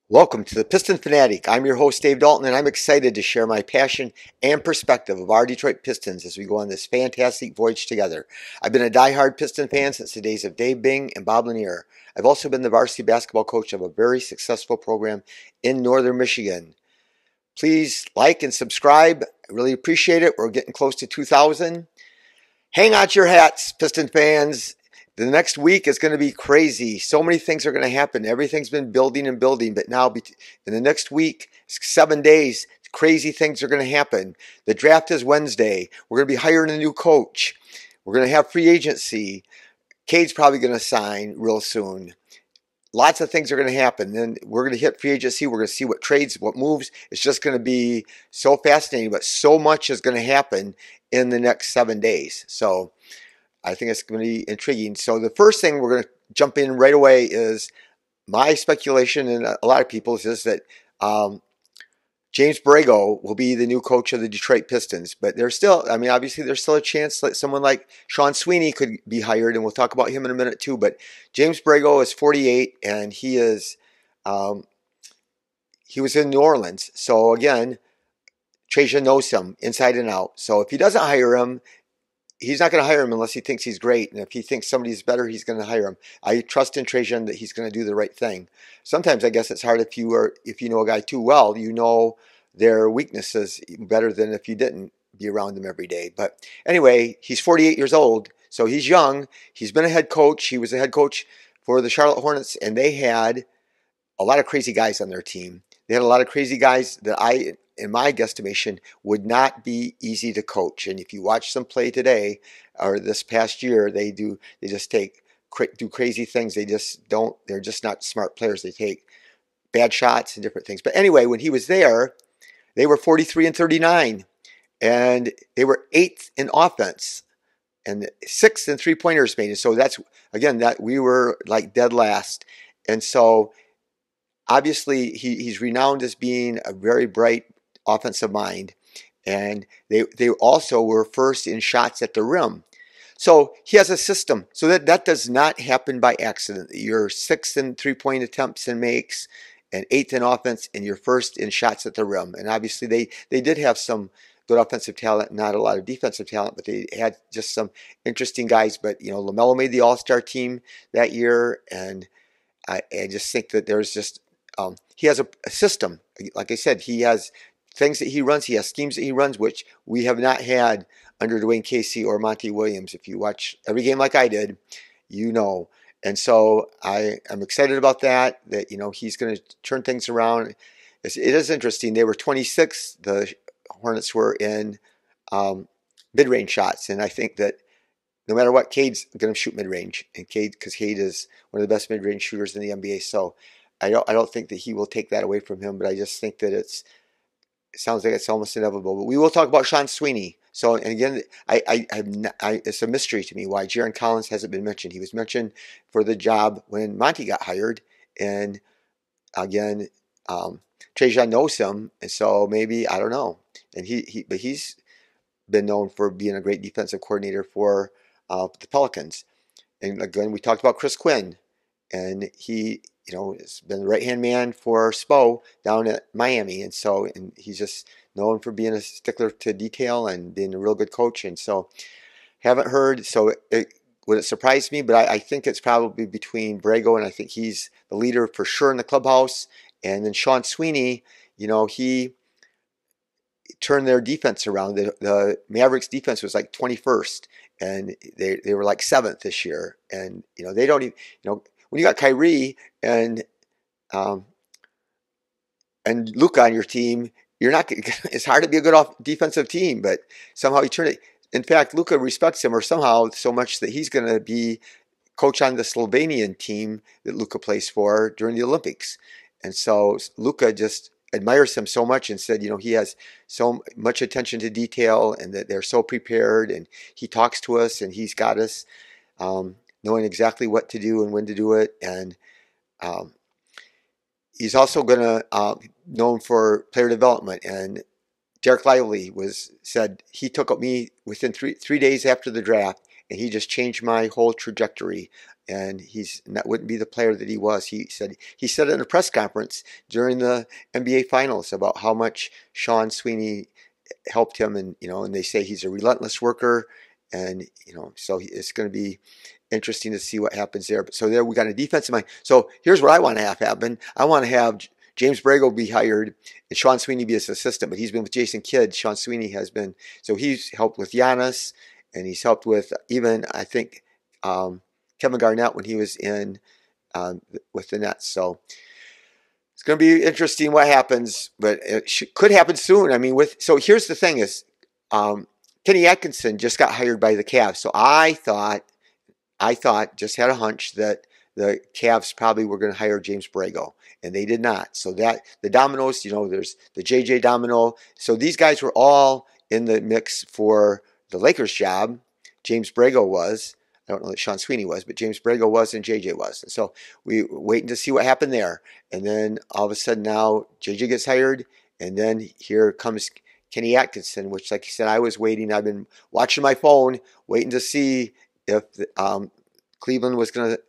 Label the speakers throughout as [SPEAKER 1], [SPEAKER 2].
[SPEAKER 1] Welcome to the Piston Fanatic. I'm your host, Dave Dalton, and I'm excited to share my passion and perspective of our Detroit Pistons as we go on this fantastic voyage together. I've been a die-hard Piston fan since the days of Dave Bing and Bob Lanier. I've also been the varsity basketball coach of a very successful program in northern Michigan. Please like and subscribe. I really appreciate it. We're getting close to 2,000. Hang out your hats, Piston fans. The next week is going to be crazy. So many things are going to happen. Everything's been building and building, but now in the next week, 7 days, crazy things are going to happen. The draft is Wednesday. We're going to be hiring a new coach. We're going to have free agency. Cade's probably going to sign real soon. Lots of things are going to happen. Then we're going to hit free agency. We're going to see what trades, what moves. It's just going to be so fascinating, but so much is going to happen in the next 7 days. So I think it's going to be intriguing. So the first thing we're going to jump in right away is my speculation, and a lot of people's, is that James Borrego will be the new coach of the Detroit Pistons. But there's still, obviously there's still a chance that someone like Sean Sweeney could be hired, and we'll talk about him in a minute too. But James Borrego is 48, and he was in New Orleans. So again, Trajan knows him inside and out. So if he doesn't hire him, he's not going to hire him unless he thinks he's great. And if he thinks somebody's better, he's going to hire him. I trust in Trajan that he's going to do the right thing. Sometimes I guess it's hard if you know a guy too well, you know their weaknesses better than if you didn't be around them every day. But anyway, he's 48 years old, so he's young. He's been a head coach. He was a head coach for the Charlotte Hornets, and they had a lot of crazy guys on their team. They had a lot of crazy guys that in my guesstimation, would not be easy to coach. And if you watch them play today or this past year, they do crazy things. They're just not smart players. They take bad shots and different things. But anyway, when he was there, they were 43 and 39, and they were 8th in offense and 6th in three-pointers made. And so that's, again, that we were like dead last. And so obviously he's renowned as being a very bright offensive mind, and they also were first in shots at the rim. So he has a system. So that does not happen by accident. You're 6th in three-point attempts and makes, and 8th in offense, and you're first in shots at the rim. And obviously they did have some good offensive talent, not a lot of defensive talent, but they had just some interesting guys. But LaMelo made the All-Star team that year, and I just think that there's just he has a system. Like I said, he has things that he runs. He has schemes that he runs, which we have not had under Dwayne Casey or Monty Williams. If you watch every game like I did, you know. And so I'm excited about that he's going to turn things around. It is interesting. They were 26th. The Hornets were in mid-range shots. And I think that no matter what, Cade's going to shoot mid-range. And because Cade is one of the best mid-range shooters in the NBA. So I don't think that he will take that away from him. But I just think that it sounds like it's almost inevitable. But we will talk about Sean Sweeney. So, and again, it's a mystery to me why Jarron Collins hasn't been mentioned. He was mentioned for the job when Monty got hired. And again, Trajan knows him. And so maybe, I don't know. And but he's been known for being a great defensive coordinator for the Pelicans. And again, we talked about Chris Quinn. And he has been the right-hand man for Spo down at Miami. And he's just known for being a stickler to detail and being a real good coach. And so haven't heard. So would it surprise me? But I think it's probably between Borrego, and I think he's the leader for sure in the clubhouse. And then Sean Sweeney, he turned their defense around. The Mavericks defense was like 21st, and they were like 7th this year. And they don't even when you got Kyrie and Luka on your team, you're not. It's hard to be a good defensive team, but somehow you turn it. In fact, Luka respects him, or somehow so much that he's going to be coach on the Slovenian team that Luka plays for during the Olympics. And so Luka just admires him so much and said, he has so much attention to detail, and that they're so prepared, and he talks to us, and he's got us knowing exactly what to do and when to do it. And he's also going to known for player development. And Derek Lively said he took me within three days after the draft, and he just changed my whole trajectory and he's not, wouldn't be the player that he was. He said in a press conference during the NBA Finals about how much Sean Sweeney helped him, and and they say he's a relentless worker, and so it's going to be interesting to see what happens there. But so there we got a defensive mind. So here's what I want to have happen. I want to have James Borrego be hired and Sean Sweeney be his assistant, but he's been with Jason Kidd. Sean Sweeney has been, so he's helped with Giannis, and he's helped with even, I think, Kevin Garnett when he was in with the Nets. So it's going to be interesting what happens, but it could happen soon. I mean, so here's the thing is, Kenny Atkinson just got hired by the Cavs. So I thought, just had a hunch that the Cavs probably were going to hire James Borrego, and they did not. So that the dominoes, there's the JJ domino. So these guys were all in the mix for the Lakers job. James Borrego was. I don't know that Sean Sweeney was, but James Borrego was and JJ was. And so we were waiting to see what happened there. And then all of a sudden now JJ gets hired, and then here comes Kenny Atkinson, which, like you said, I was waiting. I've been watching my phone, waiting to see if Cleveland was going to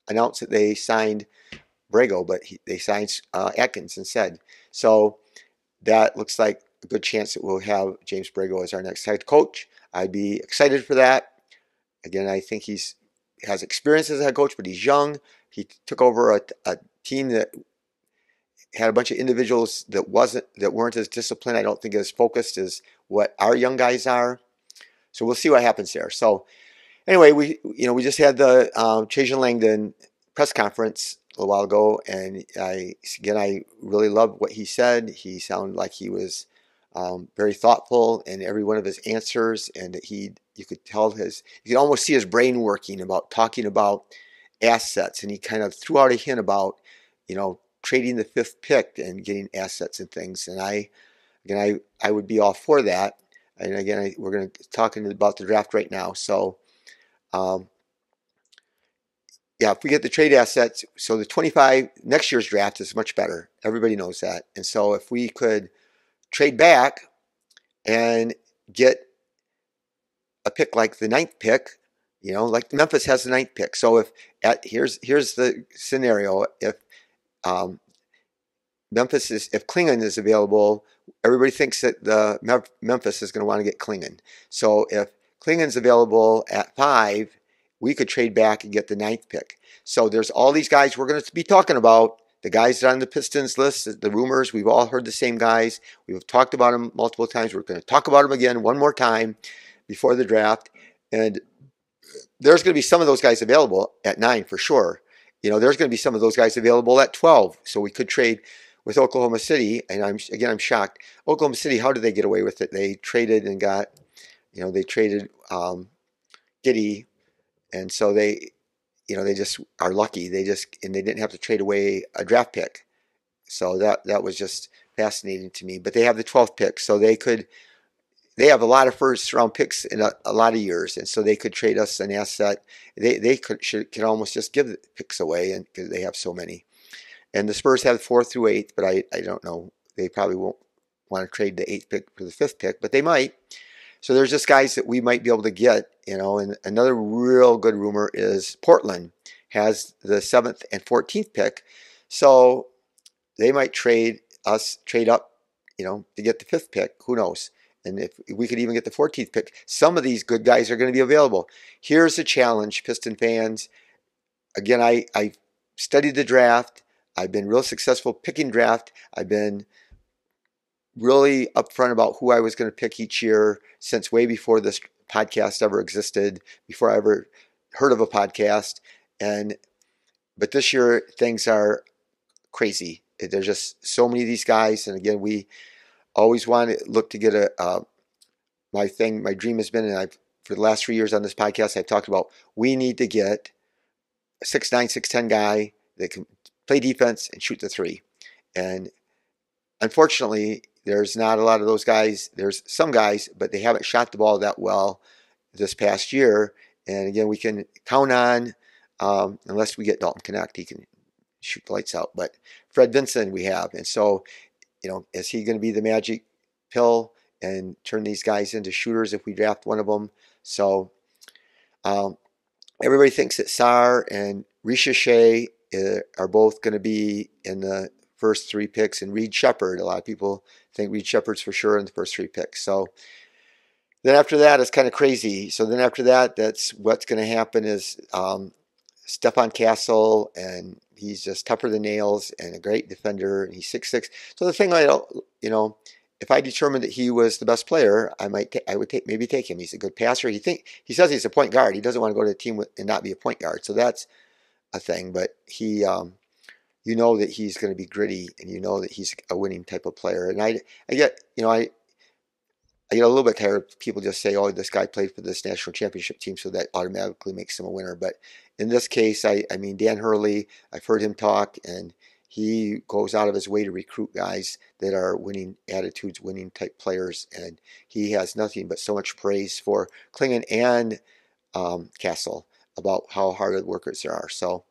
[SPEAKER 1] announce that they signed Borrego, but they signed Atkins instead. So that looks like a good chance that we'll have James Borrego as our next head coach. I'd be excited for that. Again, I think has experience as a head coach, but he's young. He took over a team that had a bunch of individuals that weren't as disciplined. I don't think as focused as what our young guys are. So we'll see what happens there. So anyway, we just had the Trajan Langdon press conference a little while ago, and I really loved what he said. He sounded like he was very thoughtful in every one of his answers, and that you could almost see his brain working about talking about assets, and he kind of threw out a hint about trading the 5th pick and getting assets and things. And I would be all for that. And again, we're going to talking about the draft right now. So yeah, if we get the trade assets, so the 25 next year's draft is much better. Everybody knows that. And so if we could trade back and get a pick like the 9th pick, like Memphis has the 9th pick. So here's the scenario: if if Klingon is available, everybody thinks that Memphis is going to want to get Klingon. So if Klingon's available at 5, we could trade back and get the 9th pick. So there's all these guys we're going to be talking about. The guys that are on the Pistons list, the rumors, we've all heard the same guys. We've talked about them multiple times. We're going to talk about them again one more time before the draft. And there's going to be some of those guys available at 9 for sure. There's going to be some of those guys available at 12. So we could trade with Oklahoma City. And I'm shocked. Oklahoma City, how did they get away with it? They traded and got, they traded Giddey. And so they just are lucky. They didn't have to trade away a draft pick. So that was just fascinating to me. But they have the 12th pick, so they have a lot of first round picks in a lot of years, and so they could trade us an asset. They could almost just give the picks away, and because they have so many. And the Spurs have 4th through 8th, but I don't know. They probably won't want to trade the 8th pick for the 5th pick, but they might. So there's just guys that we might be able to get, and another real good rumor is Portland has the 7th and 14th pick. So they might trade up, to get the 5th pick. Who knows? And if we could even get the 14th pick, some of these good guys are going to be available. Here's the challenge, Piston fans. Again, I studied the draft. I've been real successful picking draft. I've been really upfront about who I was going to pick each year since way before this podcast ever existed, before I ever heard of a podcast. But this year things are crazy. There's just so many of these guys, and again, we always want to look to get my dream has been, and for the last 3 years on this podcast, I've talked about we need to get a 6'9", 6'10" guy that can play defense and shoot the 3. And unfortunately, there's not a lot of those guys. There's some guys, but they haven't shot the ball that well this past year. And again, we can count on, unless we get Dalton Knecht, he can shoot the lights out. But Fred Vinson we have. And so, is he going to be the magic pill and turn these guys into shooters if we draft one of them? So everybody thinks that Sarr and Ricochet are both going to be in the first 3 picks, and Reed Shepherd. A lot of people think Reed Shepherd's for sure in the first 3 picks. So then after that, it's kind of crazy. So then after that, that's what's going to happen is Stefan Castle, and he's just tougher than nails and a great defender, and he's 6'6". So the thing I don't, if I determined that he was the best player, I would maybe take him. He's a good passer. He says he's a point guard. He doesn't want to go to a team and not be a point guard. So that's a thing. But he, that he's going to be gritty, and that he's a winning type of player. And I get, I get a little bit tired of people just say, oh, this guy played for this national championship team, so that automatically makes him a winner. But in this case, I mean, Dan Hurley, I've heard him talk, and he goes out of his way to recruit guys that are winning attitudes, winning type players, and he has nothing but so much praise for Clingan and Castle about how hard workers there are. So,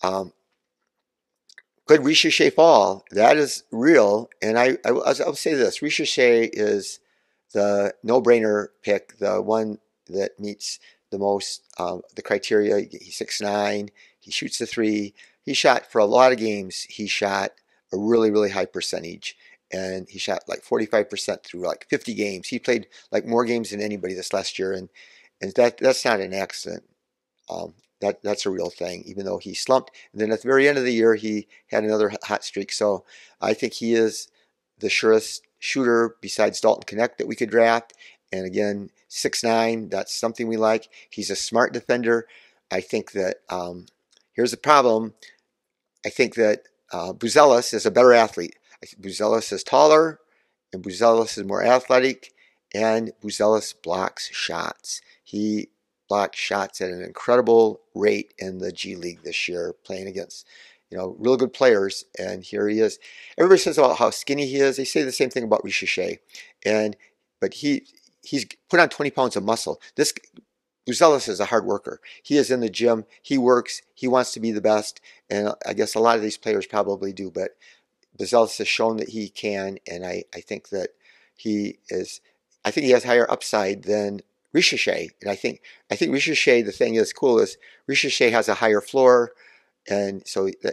[SPEAKER 1] could Ricochet fall? That is real, and I'll say this: Ricochet is the no-brainer pick, the one that meets the most the criteria. He's 6'9", he shoots the 3. He shot for a lot of games. He shot a really, really high percentage, and he shot like 45% through like 50 games. He played like more games than anybody this last year, and that's not an accident. That's a real thing, even though he slumped. And then at the very end of the year, he had another hot streak. So I think he is the surest shooter besides Dalton Knecht that we could draft. And again, 6'9", that's something we like. He's a smart defender. I think that here's the problem. I think that Buzelis is a better athlete. Buzelis is taller, and Buzelis is more athletic, and Buzelis blocks shots. He blocked shots at an incredible rate in the G League this year, playing against real good players, and here he is. Everybody says about how skinny he is. They say the same thing about Ricochet, but he's put on 20 pounds of muscle. This Buzelis is a hard worker. He is in the gym. He works. He wants to be the best, and I guess a lot of these players probably do. But Buzelis has shown that he can, and I think that he is. I think he has higher upside than Ricochet, and I think Ricochet. The thing is cool is Ricochet has a higher floor, and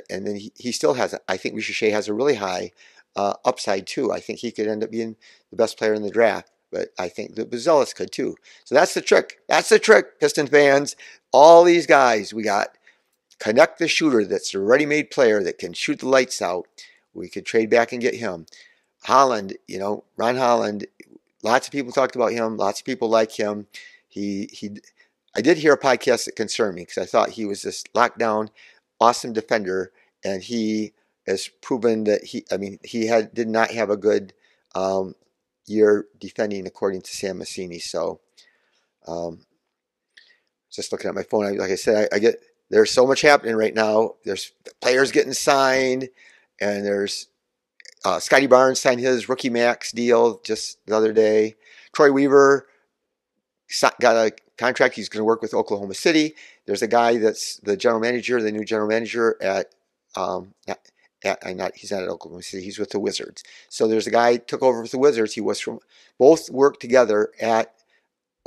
[SPEAKER 1] then he still has. I think Ricochet has a really high upside too. I think he could end up being the best player in the draft. But I think that Buzelis could too. So that's the trick. That's the trick, Piston fans. All these guys, we got Knecht the shooter that's a ready-made player that can shoot the lights out. We could trade back and get him. Holland, Ron Holland, lots of people talked about him. Lots of people like him. I did hear a podcast that concerned me because I thought he was this lockdown, awesome defender, and he has proven that he did not have a good year defending, according to Sam Massini. So, just looking at my phone, like I said, there's so much happening right now. There's players getting signed, and there's Scotty Barnes signed his rookie max deal just the other day. Troy Weaver got a contract. He's going to work with Oklahoma City. There's a guy that's the new general manager at he's not at Oklahoma City. He's with the Wizards. So there's a guy took over with the Wizards. Both worked together at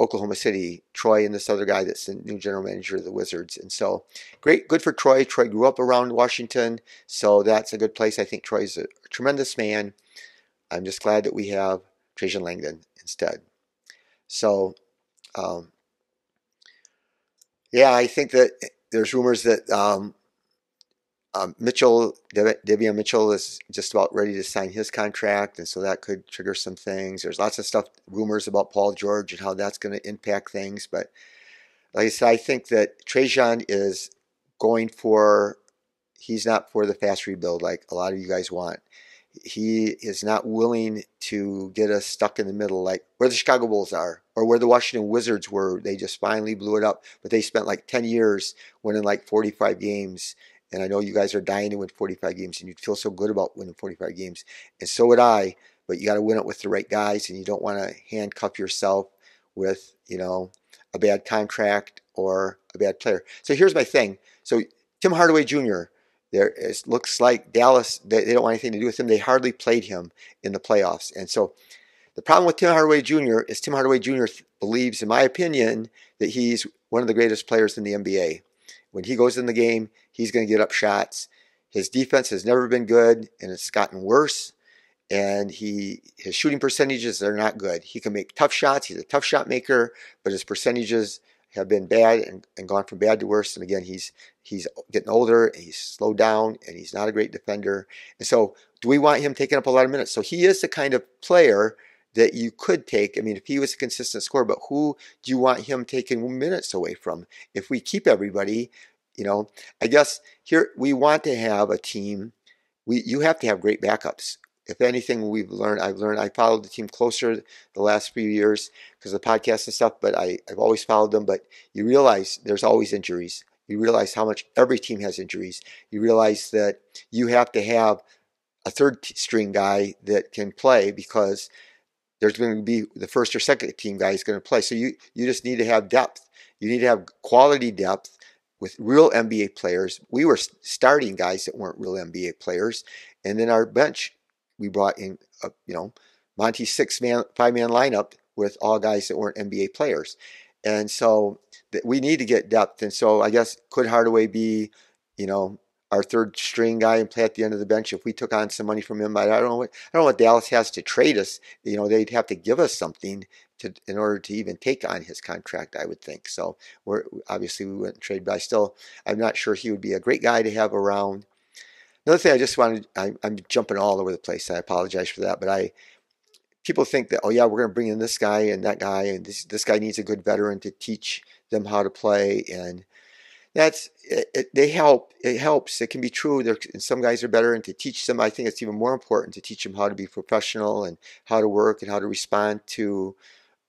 [SPEAKER 1] Oklahoma City. Troy and this other guy that's the new general manager of the Wizards. And so good for Troy. Troy grew up around Washington, so that's a good place. I think Troy's a tremendous man. I'm just glad that we have Trajan Langdon instead. So, I think that there's rumors that Davion Mitchell is just about ready to sign his contract, and so that could trigger some things. There's lots of rumors about Paul George and how that's going to impact things. But like I said, I think that Trajan is he's not for the fast rebuild like a lot of you guys want. He is not willing to get us stuck in the middle like where the Chicago Bulls are or where the Washington Wizards were. They just finally blew it up, but they spent like 10 years winning like 45 games. And I know you guys are dying to win 45 games, and you'd feel so good about winning 45 games. And so would I, but you got to win it with the right guys, and you don't want to handcuff yourself with, a bad contract or a bad player. So here's my thing. So Tim Hardaway Jr., it looks like Dallas, they don't want anything to do with him. They hardly played him in the playoffs. And so The problem with Tim Hardaway Jr. is Tim Hardaway Jr. believes, in my opinion, that he's one of the greatest players in the NBA. When he goes in the game, he's going to get up shots. His defense has never been good, and it's gotten worse. And his shooting percentages are not good. He can make tough shots. He's a tough shot maker, but his percentages have been bad and gone from bad to worse. And again, he's getting older, and he's slowed down, and he's not a great defender. And so, do we want him taking up a lot of minutes? So he is the kind of player that you could take. I mean, if he was a consistent scorer, but who do you want him taking minutes away from? If we keep everybody, I guess here we want to have a team. You have to have great backups. If anything, I've learned, I followed the team closer the last few years because of the podcast and stuff, but I've always followed them. But you realize there's always injuries. You realize how much every team has injuries. You realize that you have to have a third string guy that can play because there's going to be the first or second team guy is going to play. So you just need to have depth. You need to have quality depth with real NBA players. We were starting guys that weren't real NBA players. And then our bench, we brought in, Monty's 5-man lineup with all guys that weren't NBA players. And so we need to get depth. And so I guess could Hardaway be, our third string guy and play at the end of the bench if we took on some money from him? I don't know what Dallas has to trade us. They'd have to give us something in order to even take on his contract, I would think. So we wouldn't trade, but I'm not sure he would be a great guy to have around. Another thing I'm jumping all over the place. I apologize for that, but people think that, oh yeah, we're going to bring in this guy and that guy, and this guy needs a good veteran to teach them how to play, and they help. It helps. It can be true. Some guys are better, and to teach them, I think it's even more important to teach them how to be professional and how to work and how to respond to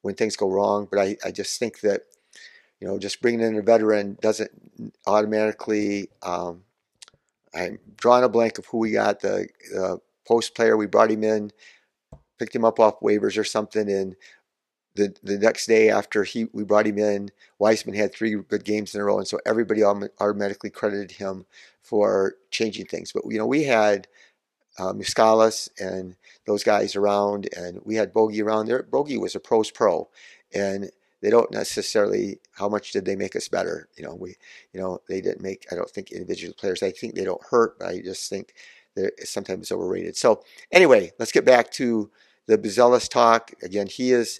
[SPEAKER 1] when things go wrong. But I just think that just bringing in a veteran doesn't automatically. I'm drawing a blank of who we got. The post player, we brought him in, picked him up off waivers or something, and the next day after we brought him in, Weissman had 3 good games in a row, and so everybody automatically credited him for changing things. But we had Muscalis and those guys around, and we had Bogey around there. Bogey was a pro's pro, and they don't necessarily. How much did they make us better? They didn't make. I don't think individual players. I think they don't hurt, but I just think they're sometimes overrated. So anyway, let's get back to the Buzelis talk. Again, he is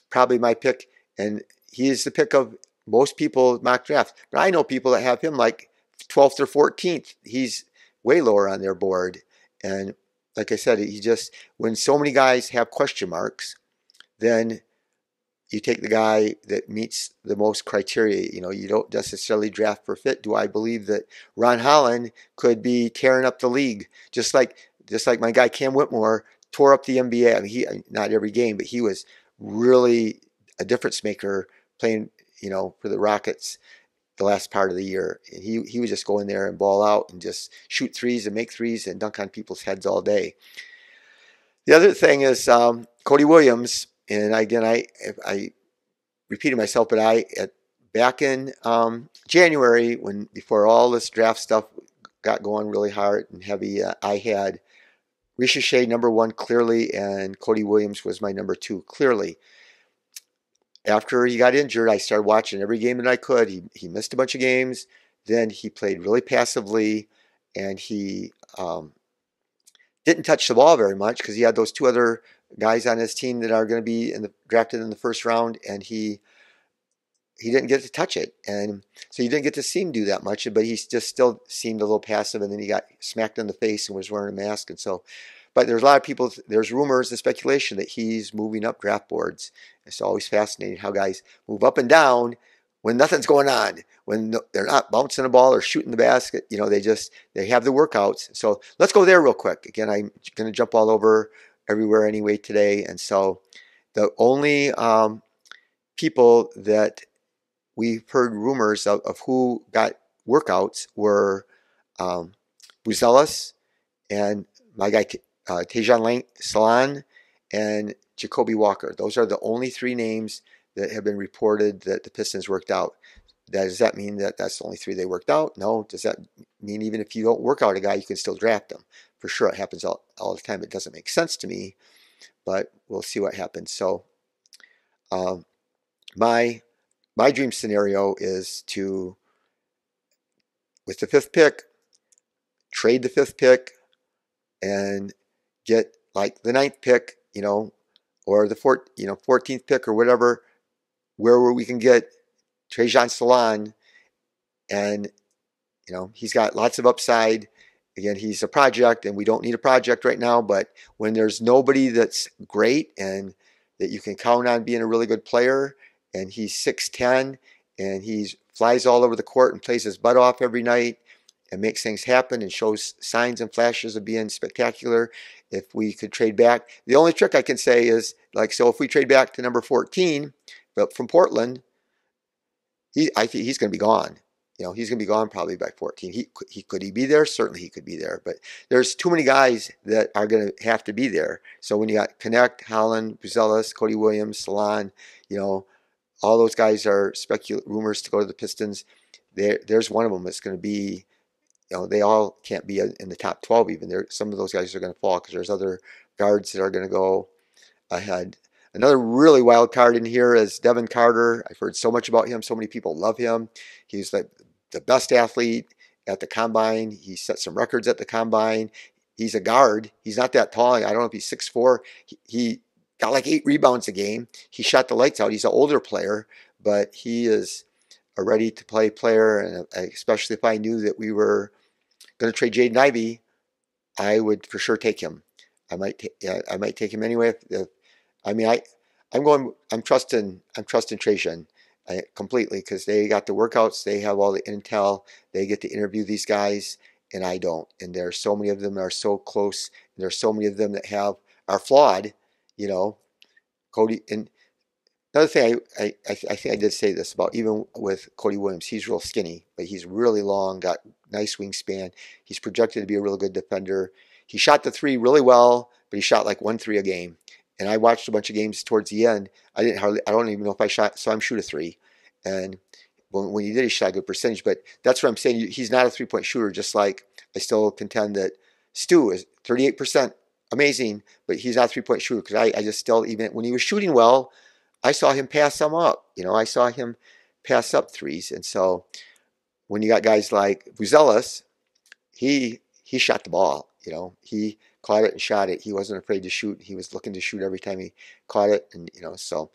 [SPEAKER 1] probably my pick, and he is the pick of most people mock draft. But I know people that have him like 12th or 14th. He's way lower on their board. And like I said, when so many guys have question marks, then you take the guy that meets the most criteria. You don't necessarily draft for fit. Do I believe that Ron Holland could be tearing up the league, just like my guy Cam Whitmore tore up the NBA? I mean, not every game, but he was really a difference maker playing, for the Rockets the last part of the year. And he would just go in there and ball out and just shoot threes and make threes and dunk on people's heads all day. The other thing is Cody Williams. And again, I repeated myself, but back in January, before all this draft stuff got going really hard and heavy, I had Risha Shea number 1 clearly, and Cody Williams was my number 2 clearly. After he got injured, I started watching every game that I could. He missed a bunch of games. Then he played really passively, and he didn't touch the ball very much because he had those 2 other guys on his team that are going to be drafted in the first round, and he didn't get to touch it, and so you didn't get to see him do that much. But he just still seemed a little passive, and then he got smacked in the face and was wearing a mask, and so. But there's a lot of people. There's rumors and speculation that he's moving up draft boards. It's always fascinating how guys move up and down when nothing's going on, when they're not bouncing the ball or shooting the basket. They have the workouts. So let's go there real quick. Again, I'm going to jump all over everywhere anyway today, and so the only people that we've heard rumors of who got workouts were Buzelis and my guy Tajon Salon and Jacoby Walker. Those are the only 3 names that have been reported that the Pistons worked out. Does that mean that that's the only 3 they worked out? No. Does that mean even if you don't work out a guy, you can still draft him? For sure, it happens all the time. It doesn't make sense to me. but we'll see what happens. So um, my dream scenario is to, with the fifth pick, trade the fifth pick and get like the ninth pick, or the 14th pick or whatever, where we can get Trajan Salon, and he's got lots of upside. Again, he's a project, and we don't need a project right now. But when there's nobody that's great and that you can count on being a really good player, and he's 6'10", and he flies all over the court and plays his butt off every night and makes things happen and shows signs and flashes of being spectacular. If we could trade back, the only trick I can say is, like, so if we trade back to number 14, but from Portland, I think he's going to be gone. He's going to be gone probably by 14. Could he be there? Certainly he could be there. But there's too many guys that are going to have to be there. So when you got Knecht, Holland, Buzelis, Cody Williams, Salon, all those guys are rumors to go to the Pistons. There's one of them that's going to be, they all can't be in the top 12 even. Some of those guys are going to fall because there's other guards that are going to go ahead. Another really wild card in here is Devin Carter. I've heard so much about him. So many people love him. He's the best athlete at the combine. He set some records at the combine. He's a guard. He's not that tall. I don't know if he's 6'4". He got like 8 rebounds a game. He shot the lights out. He's an older player, but he is a ready-to-play player. And especially if I knew that we were going to trade Jaden Ivey, I would for sure take him. I might take him anyway. I'm trusting Trajan completely, because they got the workouts, they have all the intel, they get to interview these guys, and I don't. And there's so many of them that are so close, and there's so many of them that are flawed. Cody. And another thing, I think I did say this about, even with Cody Williams, he's real skinny, but he's really long, got nice wingspan. He's projected to be a really good defender. He shot the three really well, but he shot like 1 3 a game. And I watched a bunch of games towards the end. I don't even know if I saw him shoot a three. And when he did, he shot a good percentage. But that's what I'm saying. He's not a three-point shooter, just like I still contend that Stu is 38%, amazing, but he's not a three-point shooter, because I just still, even when he was shooting well, I saw him pass some up. I saw him pass up threes. And so when you got guys like Buzelis, he shot the ball. He caught it and shot it. He wasn't afraid to shoot. He was looking to shoot every time he caught it. And so,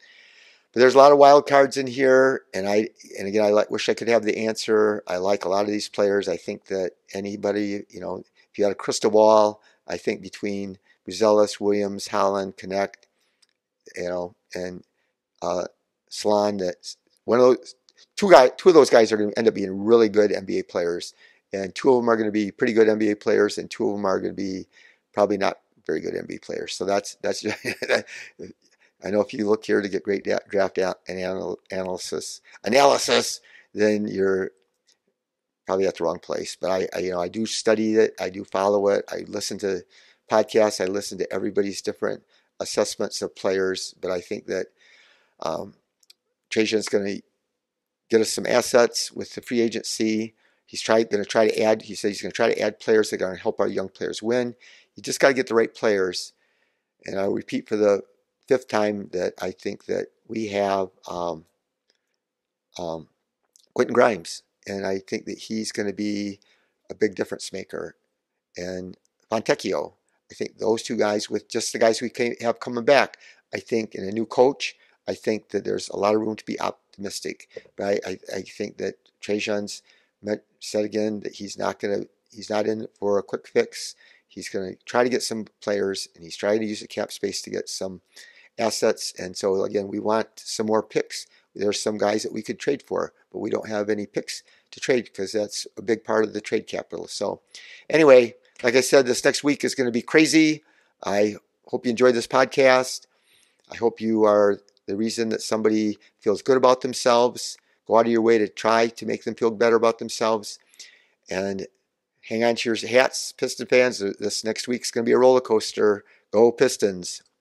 [SPEAKER 1] but there's a lot of wild cards in here. And again, I wish I could have the answer. I like a lot of these players. I think that anybody, if you had a crystal ball, I think between Buzelis, Williams, Holland, Knecht, and Salon, that one of those two of those guys are going to end up being really good NBA players, and 2 of them are going to be pretty good NBA players, and 2 of them are going to be probably not very good NBA players. So that's I know if you look here to get great draft analysis, then you're probably at the wrong place. But I do study it. I do follow it. I listen to podcasts. I listen to everybody's different assessments of players. But I think that Trajan's going to get us some assets with the free agency. He's going to try to add. He said he's going to try to add players that are going to help our young players win. You just got to get the right players. And I'll repeat for the 5th time that I think that we have Quentin Grimes, and I think that he's going to be a big difference maker. And Fontecchio, I think those 2 guys, with just the guys we have coming back, I think, in a new coach, I think that there's a lot of room to be optimistic. But I think that Trajan's said again that he's not in for a quick fix. He's going to try to get some players, and he's trying to use the cap space to get some assets. And so again, we want some more picks. There's some guys that we could trade for, but we don't have any picks to trade, because that's a big part of the trade capital. So anyway, like I said, this next week is going to be crazy. I hope you enjoyed this podcast. I hope you are the reason that somebody feels good about themselves. Go out of your way to try to make them feel better about themselves. And hang on to your hats, Piston fans. This next week's going to be a roller coaster. Go Pistons.